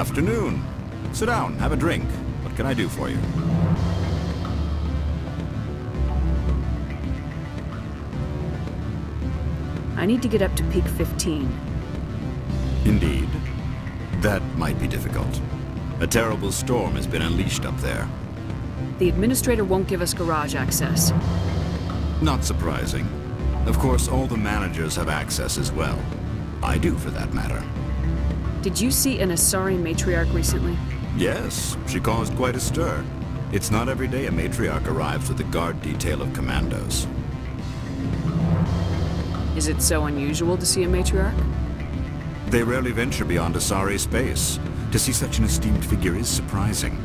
Afternoon. Sit down, have a drink. What can I do for you? I need to get up to Peak 15. Indeed. That might be difficult. A terrible storm has been unleashed up there. The administrator won't give us garage access. Not surprising. Of course, all the managers have access as well. I do, for that matter. Did you see an Asari matriarch recently? Yes, she caused quite a stir. It's not every day a matriarch arrives with a guard detail of commandos. Is it so unusual to see a matriarch? They rarely venture beyond Asari space. To see such an esteemed figure is surprising.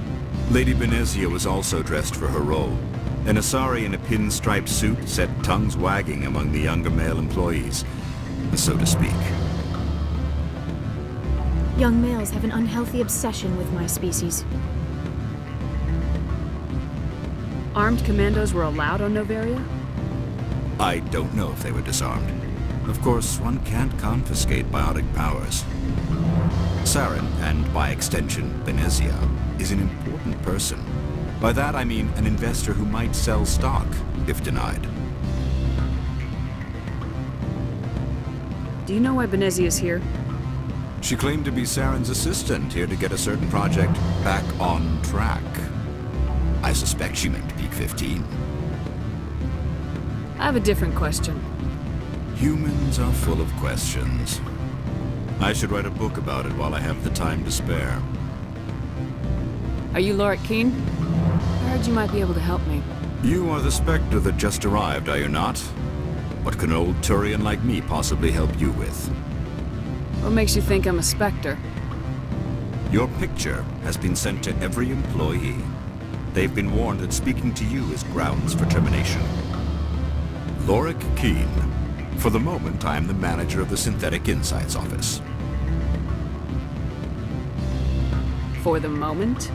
Lady Benezia was also dressed for her role. An Asari in a pinstriped suit set tongues wagging among the younger male employees, so to speak. Young males have an unhealthy obsession with my species. Armed commandos were allowed on Noveria? I don't know if they were disarmed. Of course, one can't confiscate biotic powers. Saren, and by extension, Benezia, is an important person. By that I mean an investor who might sell stock, if denied. Do you know why Benezia is here? She claimed to be Saren's assistant, here to get a certain project back on track. I suspect she meant Peak 15. I have a different question. Humans are full of questions. I should write a book about it while I have the time to spare. Are you Lorik Keen? I heard you might be able to help me. You are the Spectre that just arrived, are you not? What can an old Turian like me possibly help you with? What makes you think I'm a Spectre? Your picture has been sent to every employee. They've been warned that speaking to you is grounds for termination. Lorik Keen. For the moment, I am the manager of the Synthetic Insights Office. For the moment?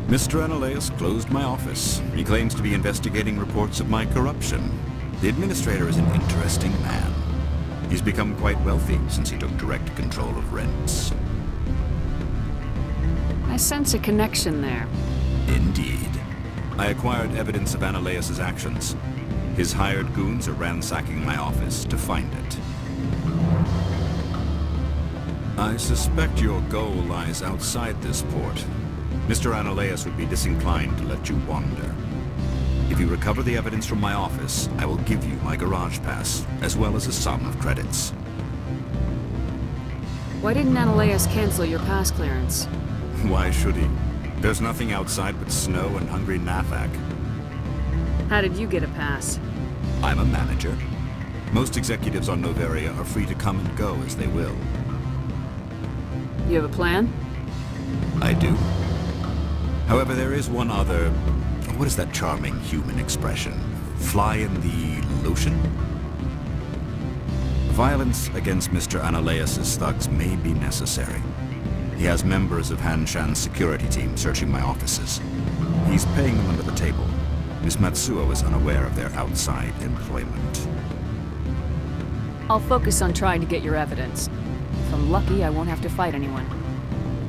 Mr. Analeas closed my office. He claims to be investigating reports of my corruption. The administrator is an interesting man. He's become quite wealthy since he took direct control of rents. I sense a connection there. Indeed. I acquired evidence of Analeas' actions. His hired goons are ransacking my office to find it. I suspect your goal lies outside this port. Mr. Analeas would be disinclined to let you wander. If you recover the evidence from my office, I will give you my garage pass, as well as a sum of credits. Why didn't Analeas cancel your pass clearance? Why should he? There's nothing outside but snow and hungry Nafak. How did you get a pass? I'm a manager. Most executives on Noveria are free to come and go as they will. You have a plan? I do. However, there is one other... What is that charming human expression? Fly in the lotion? Violence against Mr. Analeas' thugs may be necessary. He has members of Han Shan's security team searching my offices. He's paying them under the table. Miss Matsuo is unaware of their outside employment. I'll focus on trying to get your evidence. If I'm lucky, I won't have to fight anyone.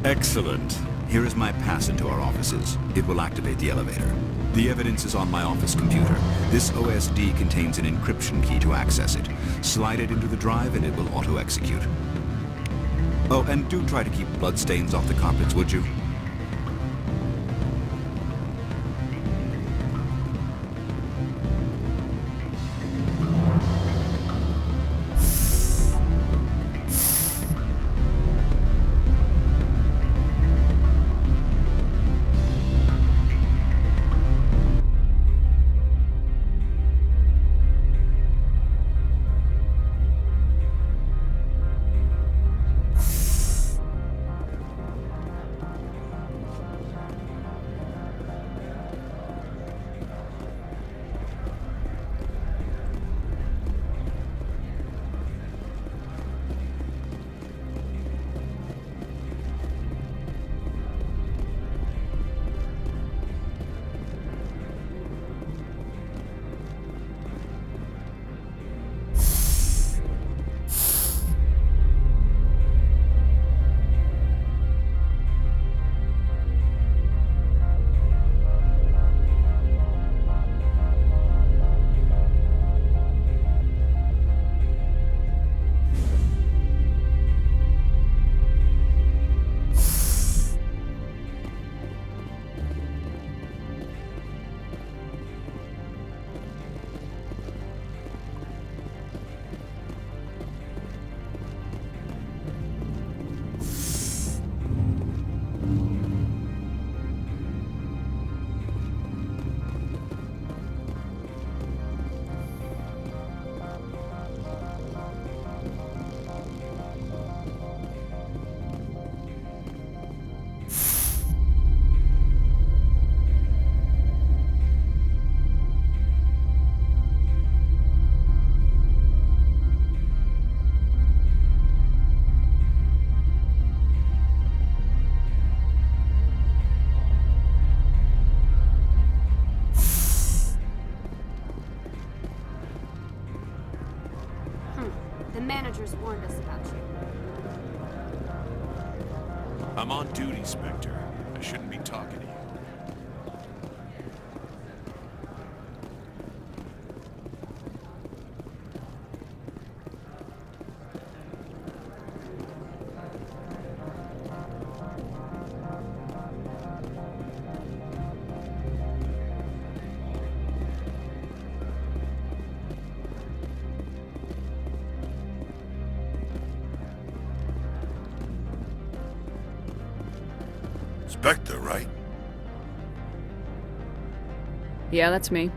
Excellent. Here is my pass into our offices. It will activate the elevator. The evidence is on my office computer. This OSD contains an encryption key to access it. Slide it into the drive and it will auto-execute. Oh, and do try to keep bloodstains off the carpets, would you? The managers warned us about you. I'm on duty, Spectre. I shouldn't be talking to you. Spectre, right? Yeah, that's me.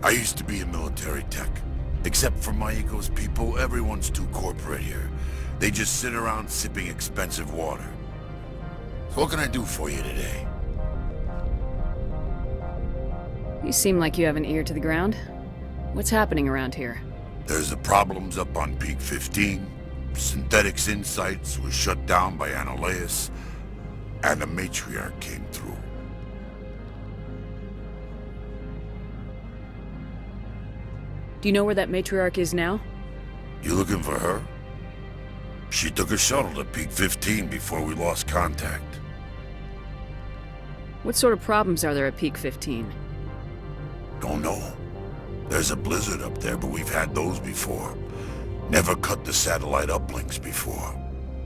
I used to be a military tech. Except for Maiko's people, everyone's too corporate here. They just sit around sipping expensive water. So what can I do for you today? You seem like you have an ear to the ground. What's happening around here? There's the problems up on Peak 15. Synthetics Insights was shut down by Anoleus, and the Matriarch came through. Do you know where that matriarch is now? You looking for her? She took a shuttle to Peak 15 before we lost contact. What sort of problems are there at Peak 15? Don't know. There's a blizzard up there, but we've had those before. Never cut the satellite uplinks before.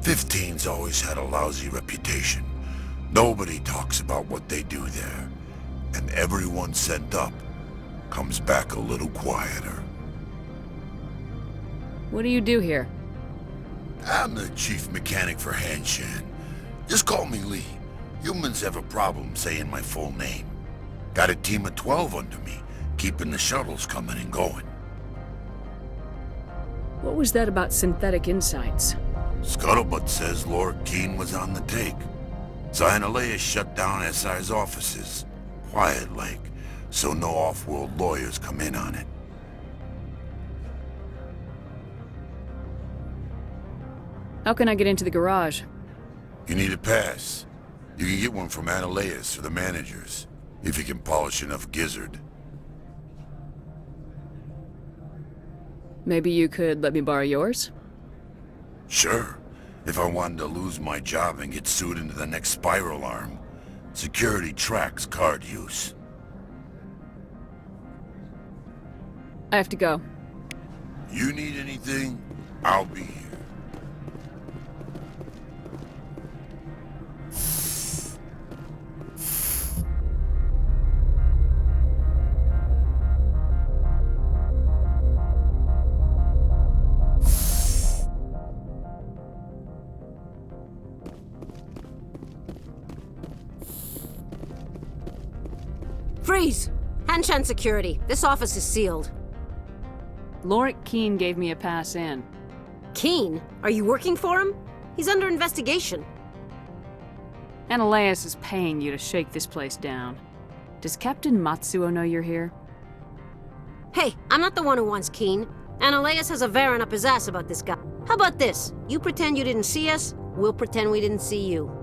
15's always had a lousy reputation. Nobody talks about what they do there. And everyone sent up comes back a little quieter. What do you do here? I'm the chief mechanic for Hanshan. Just call me Lee. Humans have a problem saying my full name. Got a team of 12 under me, keeping the shuttles coming and going. What was that about Synthetic Insights? Scuttlebutt says Lord Keene was on the take. Anoleus shut down SI's offices. Quiet like, so no off-world lawyers come in on it. How can I get into the garage? You need a pass. You can get one from Anoleus or the managers, if you can polish enough gizzard. Maybe you could let me borrow yours? Sure. If I wanted to lose my job and get sued into the next spiral arm, security tracks card use. I have to go. You need anything, I'll be here. Freeze! Hanshan Security. This office is sealed. Lorik Keene gave me a pass in. Keene? Are you working for him? He's under investigation. Anoleus is paying you to shake this place down. Does Captain Matsuo know you're here? Hey, I'm not the one who wants Keene. Anoleus has a Varen up his ass about this guy. How about this? You pretend you didn't see us, we'll pretend we didn't see you.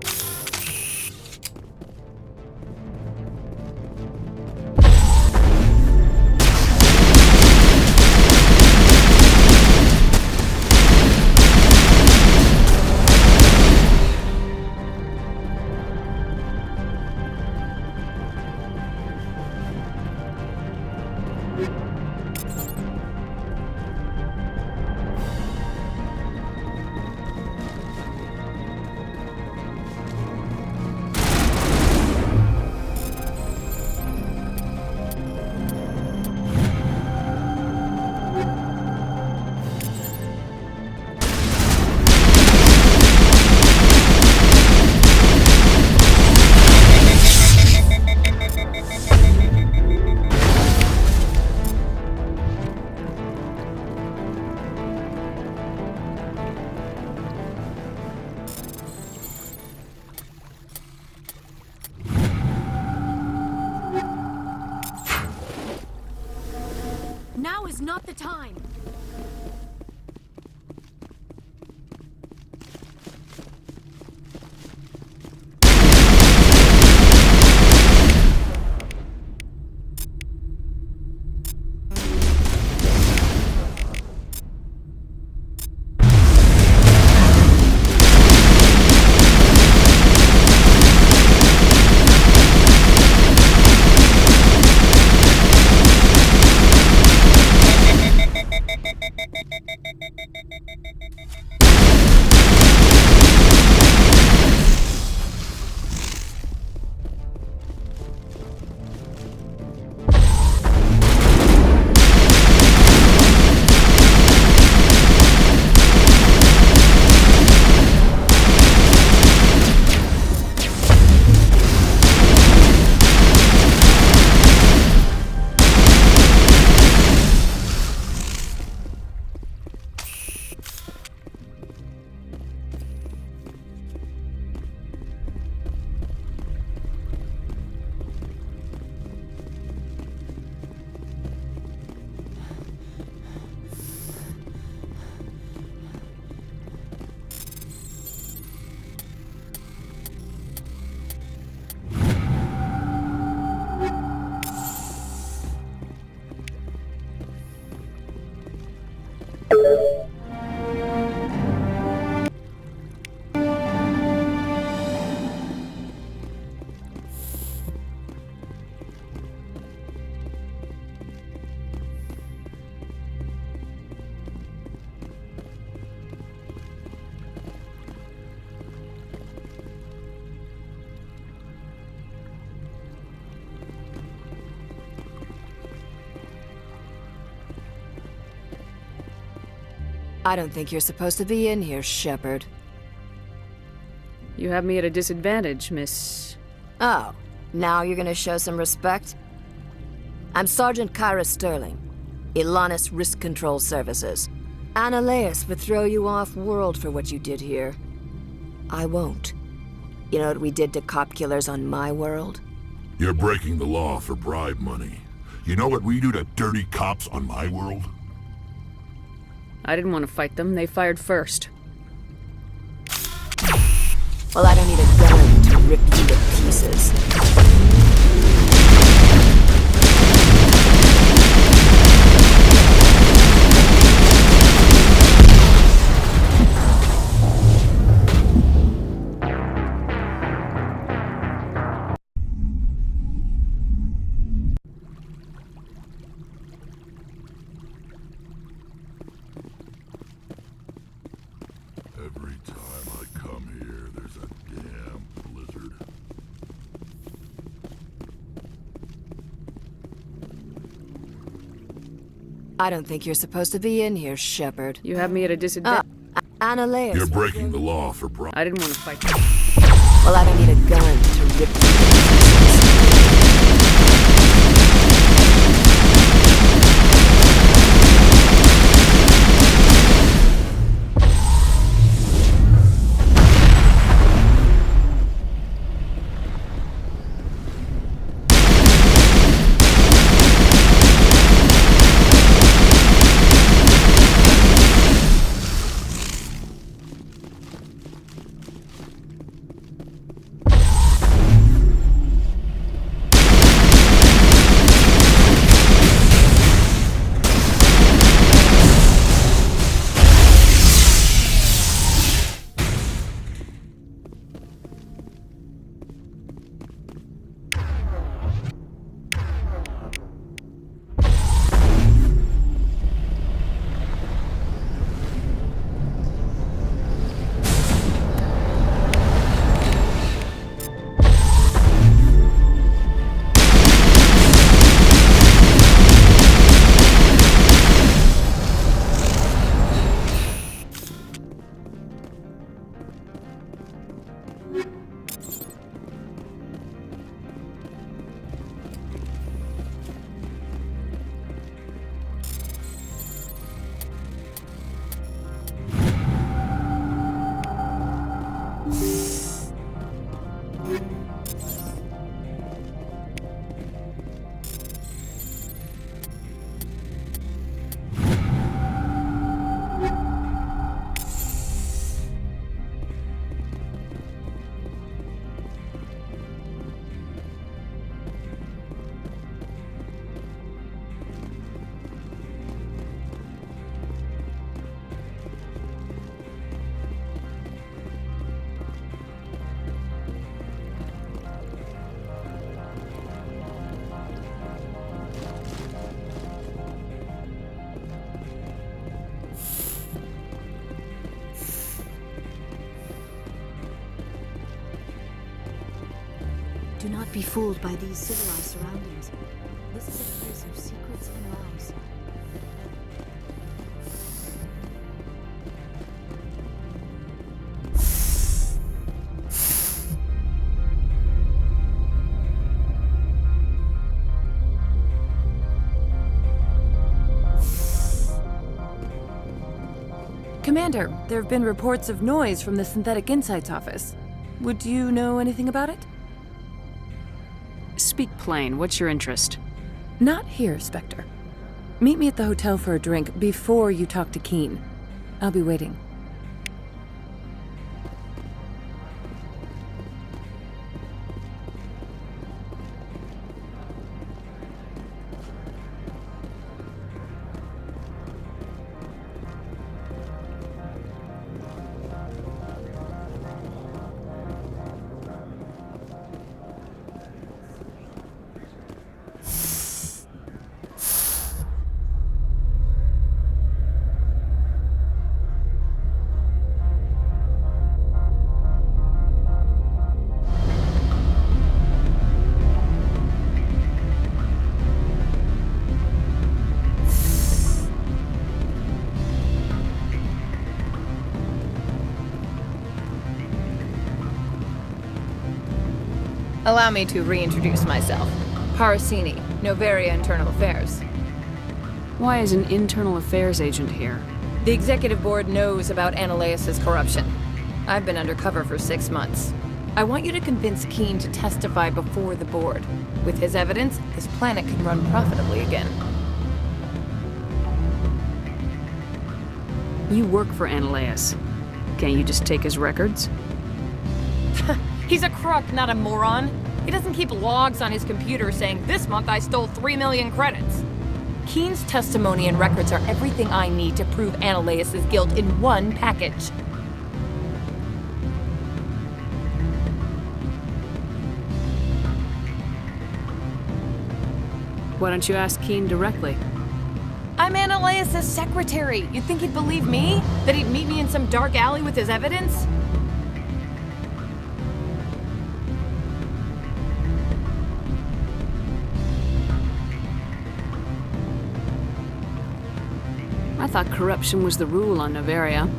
Now is not the time. I don't think you're supposed to be in here, Shepard. You have me at a disadvantage, Miss... Oh, now you're gonna show some respect? I'm Sergeant Kyra Sterling, Ilanis Risk Control Services. Annileus would throw you off-world for what you did here. I won't. You know what we did to cop killers on my world? You're breaking the law for bribe money. You know what we do to dirty cops on my world? I didn't want to fight them. They fired first. Well, I don't need a gun to rip you to pieces. Every time I come here, there's a damn blizzard. I don't think you're supposed to be in here, Shepard. You have me at a disadvantage. Annileus. You're breaking the law for bribe. I didn't want to fight them. Well, I don't need a gun to rip you to pieces. Do not be fooled by these civilized surroundings. This is a place of secrets and lies. Commander, there have been reports of noise from the Synthetic Insights office. Would you know anything about it? Speak plain. What's your interest? Not here, Spectre. Meet me at the hotel for a drink before you talk to Keen. I'll be waiting. Allow me to reintroduce myself. Parasini, Noveria Internal Affairs. Why is an internal affairs agent here? The executive board knows about Ananias' corruption. I've been undercover for 6 months. I want you to convince Keen to testify before the board. With his evidence, this planet can run profitably again. You work for Ananias. Can't you just take his records? He's a crook, not a moron. He doesn't keep logs on his computer saying, "This month I stole 3 million credits." Keen's testimony and records are everything I need to prove Ananias' guilt in one package. Why don't you ask Keen directly? I'm Ananias' secretary. You'd think he'd believe me? That he'd meet me in some dark alley with his evidence? I thought corruption was the rule on Noveria.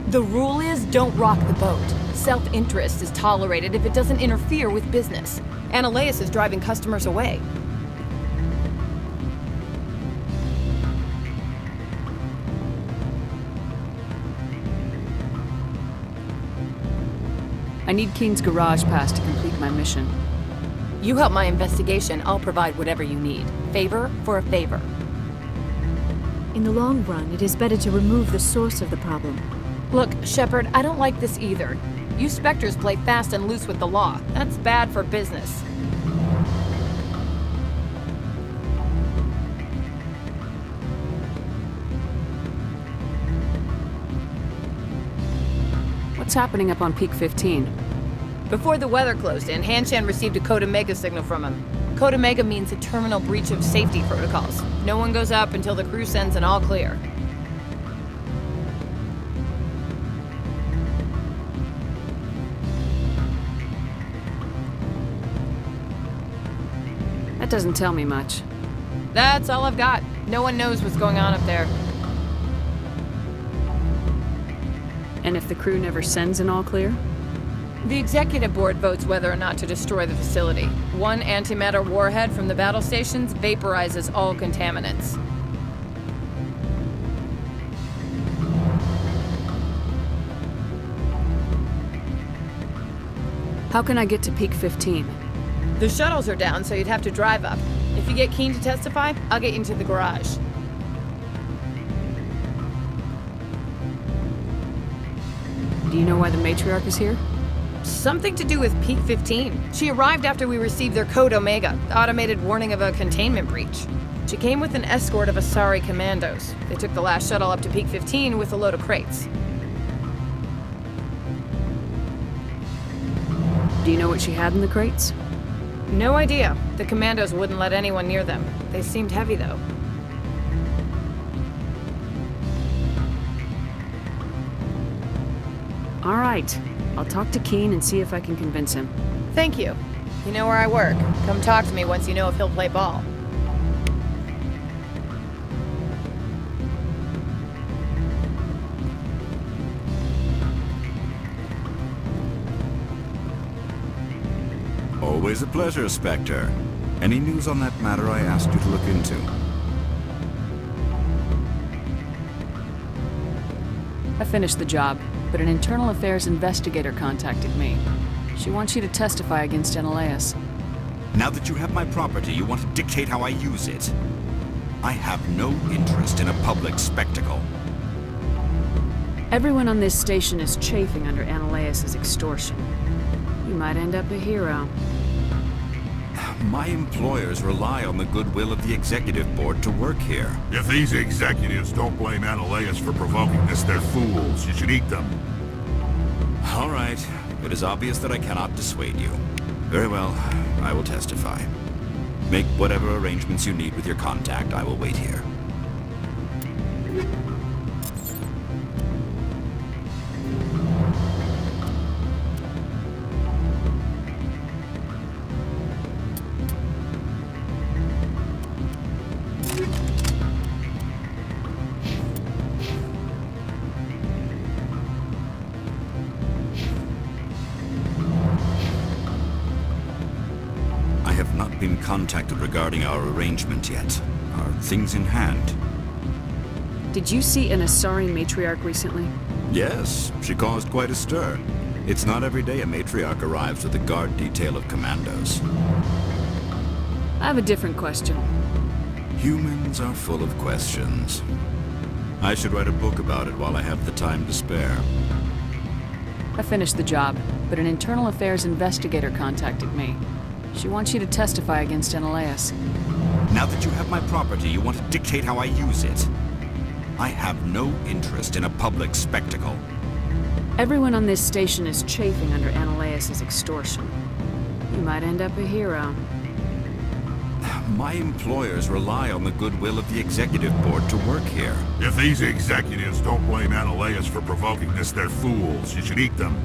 The rule is don't rock the boat. Self-interest is tolerated if it doesn't interfere with business. Ananias is driving customers away. I need Keen's garage pass to complete my mission. You help my investigation, I'll provide whatever you need. Favor for a favor. In the long run, it is better to remove the source of the problem. Look, Shepard, I don't like this either. You Spectres play fast and loose with the law. That's bad for business. What's happening up on Peak 15? Before the weather closed in, Hanshan received a Code Omega signal from him. Code Omega means a terminal breach of safety protocols. No one goes up until the crew sends an all clear. That doesn't tell me much. That's all I've got. No one knows what's going on up there. And if the crew never sends an all clear? The executive board votes whether or not to destroy the facility. One antimatter warhead from the battle stations vaporizes all contaminants. How can I get to Peak 15? The shuttles are down, so you'd have to drive up. If you get Keen to testify, I'll get you into the garage. Do you know why the matriarch is here? Something to do with Peak 15. She arrived after we received their Code Omega, the automated warning of a containment breach. She came with an escort of Asari commandos. They took the last shuttle up to Peak 15 with a load of crates. Do you know what she had in the crates? No idea. The commandos wouldn't let anyone near them. They seemed heavy, though. All right. I'll talk to Keen and see if I can convince him. Thank you. You know where I work. Come talk to me once you know if he'll play ball. Always a pleasure, Spectre. Any news on that matter I asked you to look into? I finished the job, but an internal affairs investigator contacted me. She wants you to testify against Ananias. Now that you have my property, you want to dictate how I use it. I have no interest in a public spectacle. Everyone on this station is chafing under Ananias' extortion. You might end up a hero. My employers rely on the goodwill of the executive board to work here. If these executives don't blame Ananias for provoking this, they're fools. You should eat them. All right. It is obvious that I cannot dissuade you. Very well. I will testify. Make whatever arrangements you need with your contact. I will wait here. been contacted regarding our arrangement yet. Are things in hand? Did you see an Asari matriarch recently? Yes, she caused quite a stir. It's not every day a matriarch arrives with a guard detail of commandos. I have a different question. Humans are full of questions. I should write a book about it while I have the time to spare. I finished the job, but an internal affairs investigator contacted me. She wants you to testify against Analeas. Now that you have my property, you want to dictate how I use it. I have no interest in a public spectacle. Everyone on this station is chafing under Analeas' extortion. You might end up a hero. My employers rely on the goodwill of the executive board to work here. If these executives don't blame Analeas for provoking this, they're fools. You should eat them.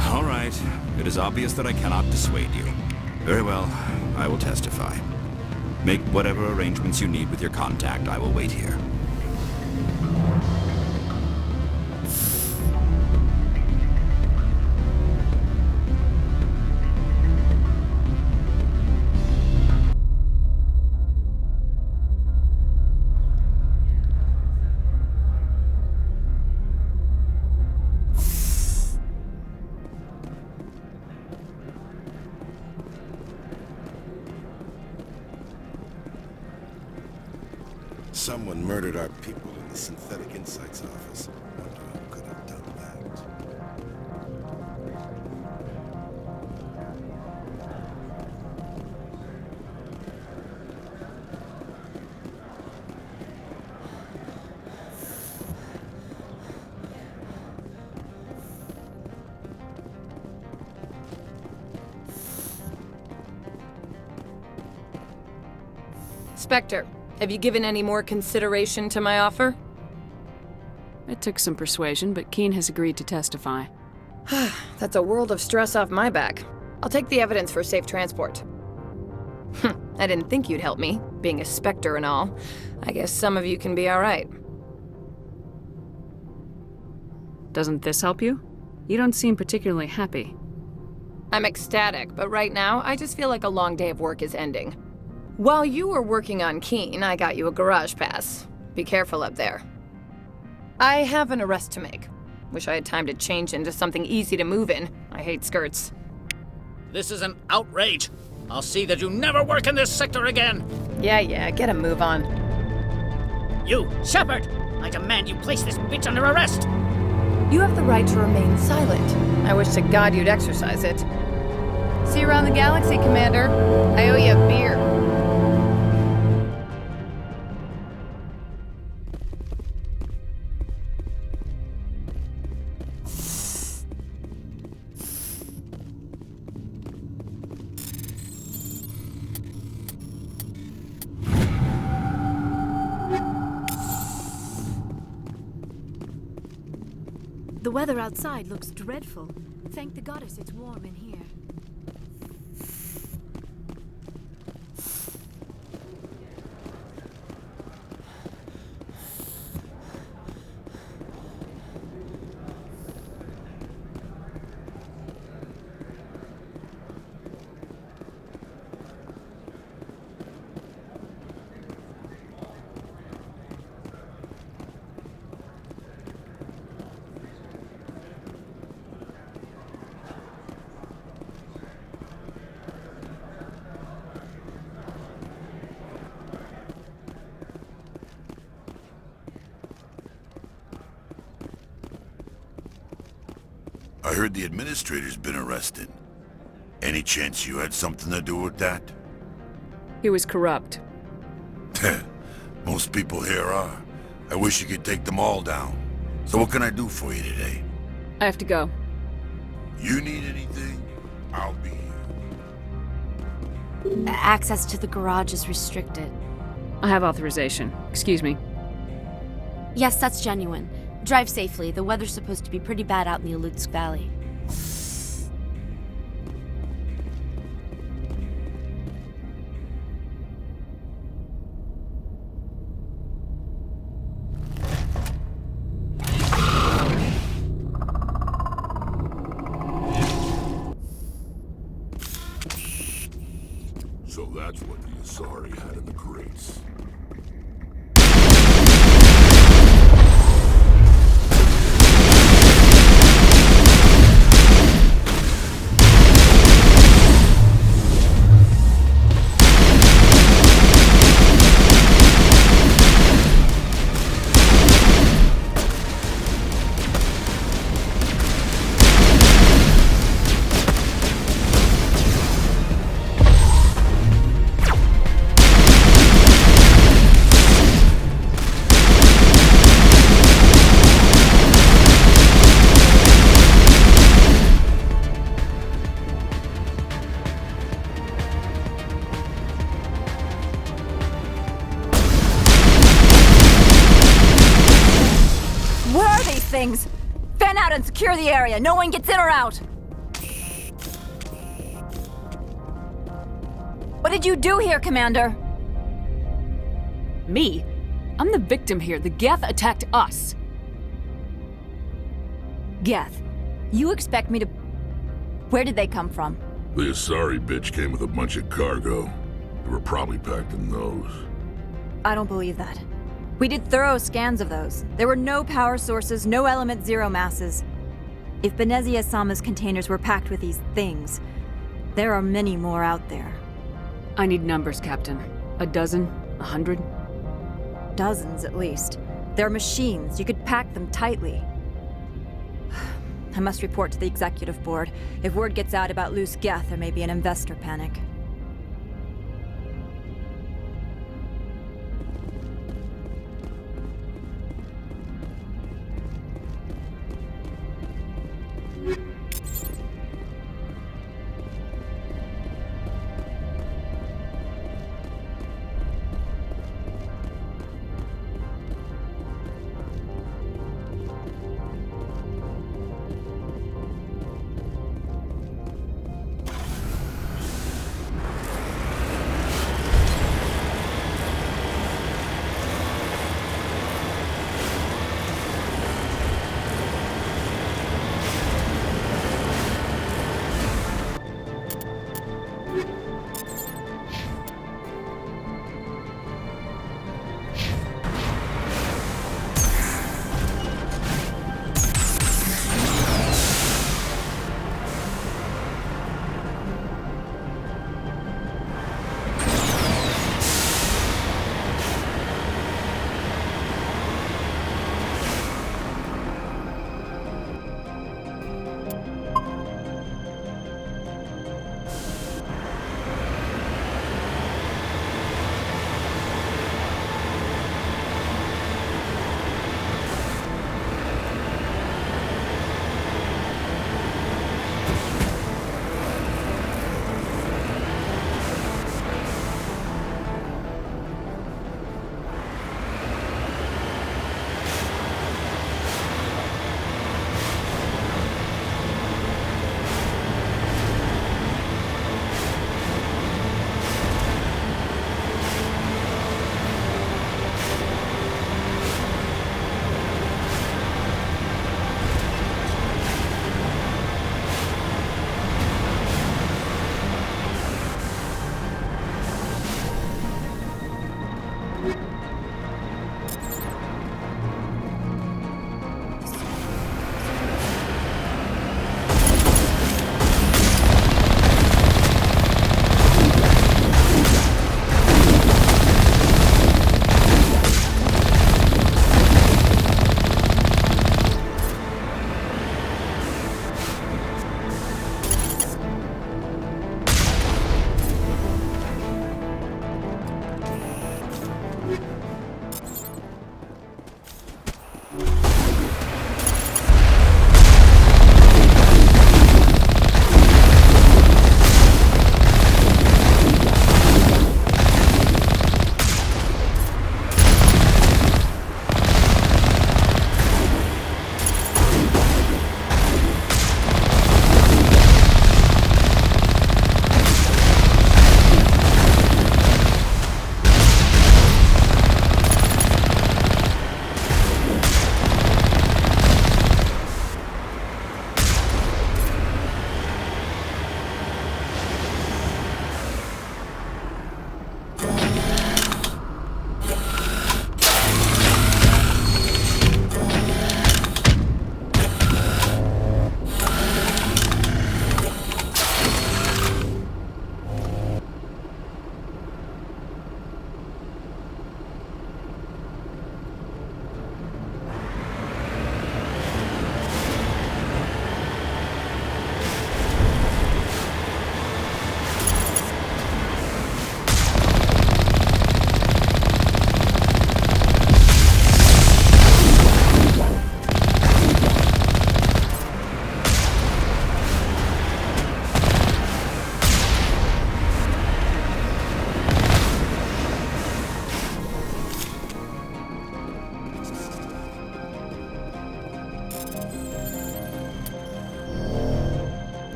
All right. It is obvious that I cannot dissuade you. Very well. I will testify. Make whatever arrangements you need with your contact. I will wait here. Someone murdered our people in the Synthetic Insights office. Wonder who could have done that. Spectre, have you given any more consideration to my offer? It took some persuasion, but Keen has agreed to testify. That's a world of stress off my back. I'll take the evidence for safe transport. I didn't think you'd help me, being a Spectre and all. I guess some of you can be alright. Doesn't this help you? You don't seem particularly happy. I'm ecstatic, but right now, I just feel like a long day of work is ending. While you were working on Keen, I got you a garage pass. Be careful up there. I have an arrest to make. Wish I had time to change into something easy to move in. I hate skirts. This is an outrage. I'll see that you never work in this sector again. Yeah, get a move on. You, Shepard! I demand you place this bitch under arrest! You have the right to remain silent. I wish to God you'd exercise it. See you around the galaxy, Commander. I owe you a beer. The weather outside looks dreadful. Thank the goddess it's warm in here. I heard the administrator's been arrested. Any chance you had something to do with that? He was corrupt. Most people here are. I wish you could take them all down. So what can I do for you today? I have to go. You need anything? I'll be here. Access to the garage is restricted. I have authorization. Excuse me. Yes, that's genuine. Drive safely. The weather's supposed to be pretty bad out in the Alutsk Valley. That's what the Asari had in the crates. Things. Fan out and secure the area. No one gets in or out. What did you do here, Commander? Me? I'm the victim here. The Geth attacked us. Geth, you expect me to... Where did they come from? The Asari bitch came with a bunch of cargo. They were probably packed in those. I don't believe that. We did thorough scans of those. There were no power sources, no element zero masses. If Benezia Sama's containers were packed with these things, there are many more out there. I need numbers, Captain. A dozen? 100? Dozens, at least. They're machines. You could pack them tightly. I must report to the executive board. If word gets out about loose Geth, there may be an investor panic.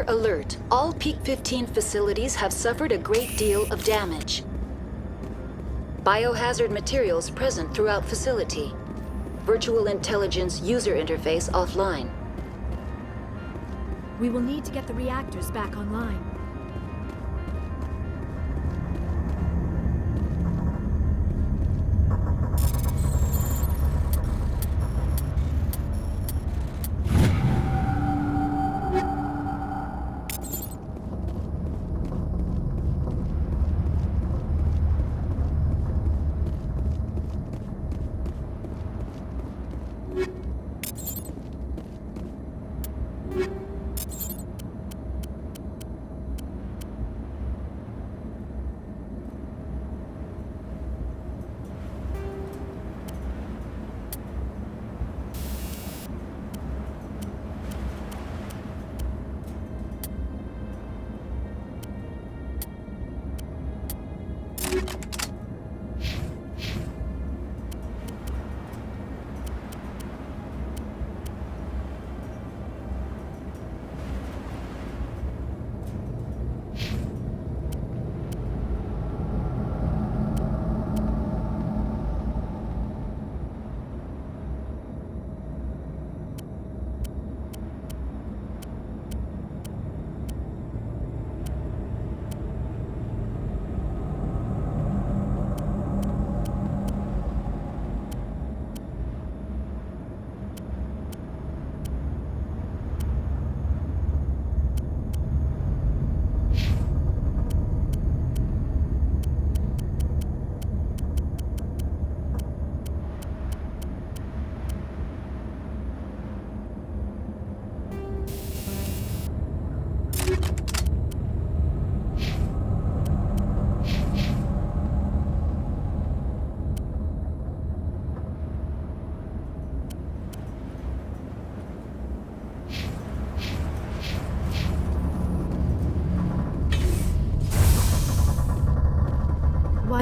Alert. All Peak 15 facilities have suffered a great deal of damage. Biohazard materials present throughout facility. Virtual intelligence user interface offline. We will need to get the reactors back online.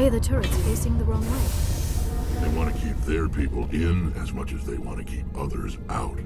Why are the turrets facing the wrong way? They want to keep their people in as much as they want to keep others out.